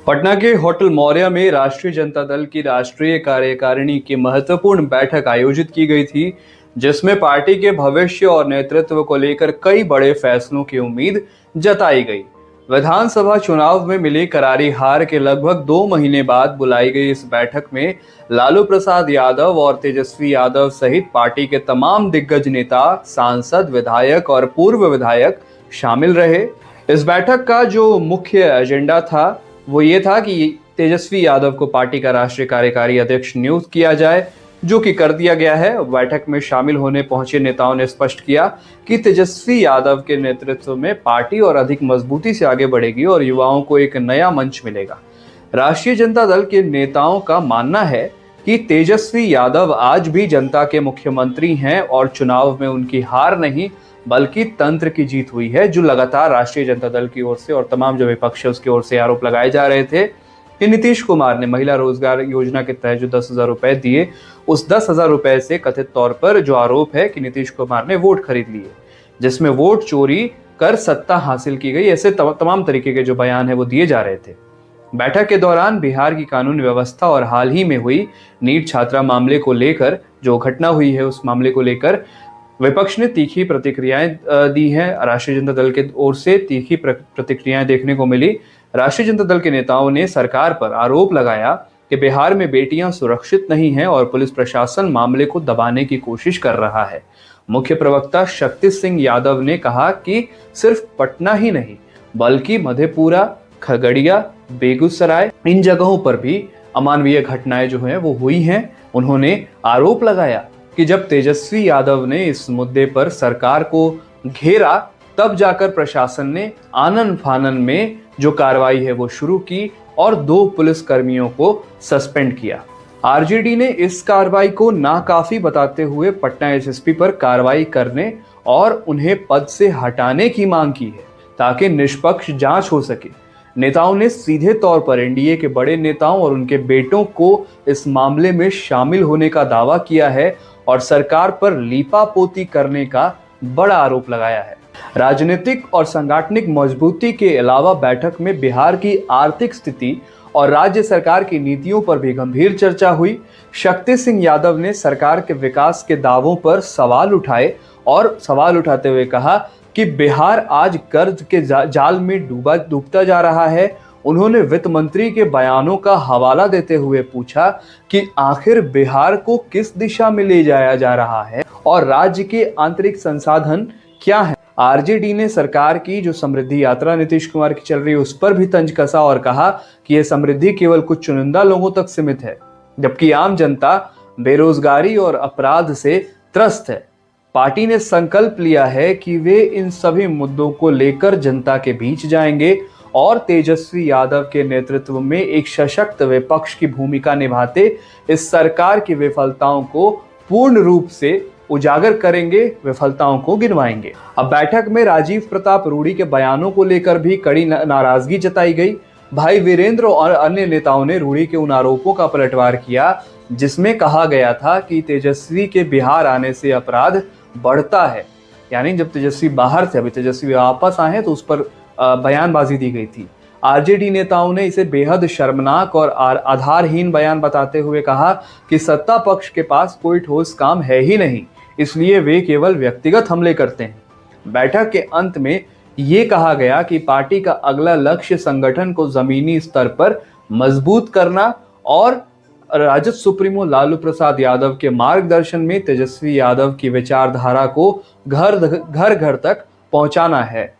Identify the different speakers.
Speaker 1: पटना के होटल मौर्य में राष्ट्रीय जनता दल की राष्ट्रीय कार्यकारिणी की महत्वपूर्ण बैठक आयोजित की गई थी, जिसमें पार्टी के भविष्य और नेतृत्व को लेकर कई बड़े फैसलों की उम्मीद जताई गई। विधानसभा चुनाव में मिली करारी हार के लगभग 2 महीने बाद बुलाई गई इस बैठक में लालू प्रसाद यादव और तेजस्वी यादव सहित पार्टी के तमाम दिग्गज नेता, सांसद, विधायक और पूर्व विधायक शामिल रहे। इस बैठक का जो मुख्य एजेंडा था वो ये था कि तेजस्वी यादव को पार्टी का राष्ट्रीय कार्यकारी अध्यक्ष नियुक्त किया जाए, जो कि कर दिया गया है। बैठक में शामिल होने पहुंचे नेताओं ने स्पष्ट किया कि तेजस्वी यादव के नेतृत्व में पार्टी और अधिक मजबूती से आगे बढ़ेगी और युवाओं को एक नया मंच मिलेगा। राष्ट्रीय जनता दल के नेताओं का मानना है कि तेजस्वी यादव आज भी जनता के मुख्यमंत्री हैं और चुनाव में उनकी हार नहीं बल्कि तंत्र की जीत हुई है, जो लगातार राष्ट्रीय जनता दल की ओर से और तमाम जो विपक्ष है उसकी ओर से आरोप लगाए जा रहे थे कि नीतीश कुमार ने महिला रोजगार योजना के तहत जो 10,000 रुपए दिए, उस 10,000 रुपए से कथित तौर पर जो आरोप है कि नीतीश कुमार ने वोट खरीद लिए, जिसमें वोट चोरी कर सत्ता हासिल की गई, ऐसे तमाम तरीके के जो बयान है वो दिए जा रहे थे। बैठक के दौरान बिहार की कानून व्यवस्था और हाल ही में हुई नीट छात्रा मामले को लेकर जो घटना हुई है उस मामले को लेकर विपक्ष ने तीखी प्रतिक्रियाएं दी हैं। राष्ट्रीय जनता दल की ओर से तीखी प्रतिक्रियाएं देखने को मिली। राष्ट्रीय जनता दल के नेताओं ने सरकार पर आरोप लगाया कि बिहार में बेटियां सुरक्षित नहीं हैं और पुलिस प्रशासन मामले को दबाने की कोशिश कर रहा है। मुख्य प्रवक्ता शक्ति सिंह यादव ने कहा कि सिर्फ पटना ही नहीं बल्कि मधेपुरा, खगड़िया, बेगूसराय, इन जगहों पर भी अमानवीय घटनाएं जो हैं वो हुई हैं। उन्होंने आरोप लगाया कि जब तेजस्वी यादव ने इस मुद्दे पर सरकार को घेरा, तब जाकर प्रशासन ने आनन फानन में जो कार्रवाई है वो शुरू की और 2 पुलिस कर्मियों को सस्पेंड किया। आरजेडी ने इस कार्रवाई को नाकाफी बताते हुए पटना एसएसपी पर कार्रवाई करने और उन्हें पद से हटाने की मांग की है ताकि निष्पक्ष जांच हो सके। नेताओं ने सीधे तौर पर एनडीए के बड़े नेताओं और उनके बेटों को इस मामले में शामिल होने का दावा किया है और सरकार पर लीपापोती करने का बड़ा आरोप लगाया है। राजनीतिक और सांगठनिक मजबूती के अलावा बैठक में बिहार की आर्थिक स्थिति और राज्य सरकार की नीतियों पर भी गंभीर चर्चा हुई। शक्ति सिंह यादव ने सरकार के विकास के दावों पर सवाल उठाए और सवाल उठाते हुए कहा कि बिहार आज कर्ज के जाल में डूबता जा रहा है। उन्होंने वित्त मंत्री के बयानों का हवाला देते हुए पूछा कि आखिर बिहार को किस दिशा में ले जाया जा रहा है और राज्य के आंतरिक संसाधन क्या है। आरजेडी ने सरकार की जो समृद्धि यात्रा नीतीश कुमार की चल रही है उस पर भी तंज कसा और कहा कि यह समृद्धि केवल कुछ चुनिंदा लोगों तक सीमित है, जबकि आम जनता बेरोजगारी और अपराध से त्रस्त है। पार्टी ने संकल्प लिया है कि वे इन सभी मुद्दों को लेकर जनता के बीच जाएंगे और तेजस्वी यादव के नेतृत्व में एक सशक्त विपक्ष की भूमिका निभाते इस सरकार की विफलताओं को पूर्ण रूप से उजागर करेंगे, विफलताओं को गिनवाएंगे। अब बैठक में राजीव प्रताप रूडी के बयानों को लेकर भी कड़ी नाराजगी जताई गई। भाई वीरेंद्र और अन्य नेताओं ने रूडी के उन आरोपों का पलटवार किया जिसमें कहा गया था कि तेजस्वी के बिहार आने से अपराध बढ़ता है, यानी जब तेजस्वी बाहर थे, अभी तेजस्वी वापस आए तो उस पर बयानबाजी दी गई थी। आरजेडी नेताओं ने इसे बेहद शर्मनाक और आधारहीन बयान बताते हुए कहा कि सत्ता पक्ष के पास कोई ठोस काम है ही नहीं, इसलिए वे केवल व्यक्तिगत हमले करते हैं। बैठक के अंत में ये कहा गया कि पार्टी का अगला लक्ष्य संगठन को जमीनी स्तर पर मजबूत करना और राजद सुप्रीमो लालू प्रसाद यादव के मार्गदर्शन में तेजस्वी यादव की विचारधारा को घर घर तक पहुंचाना है।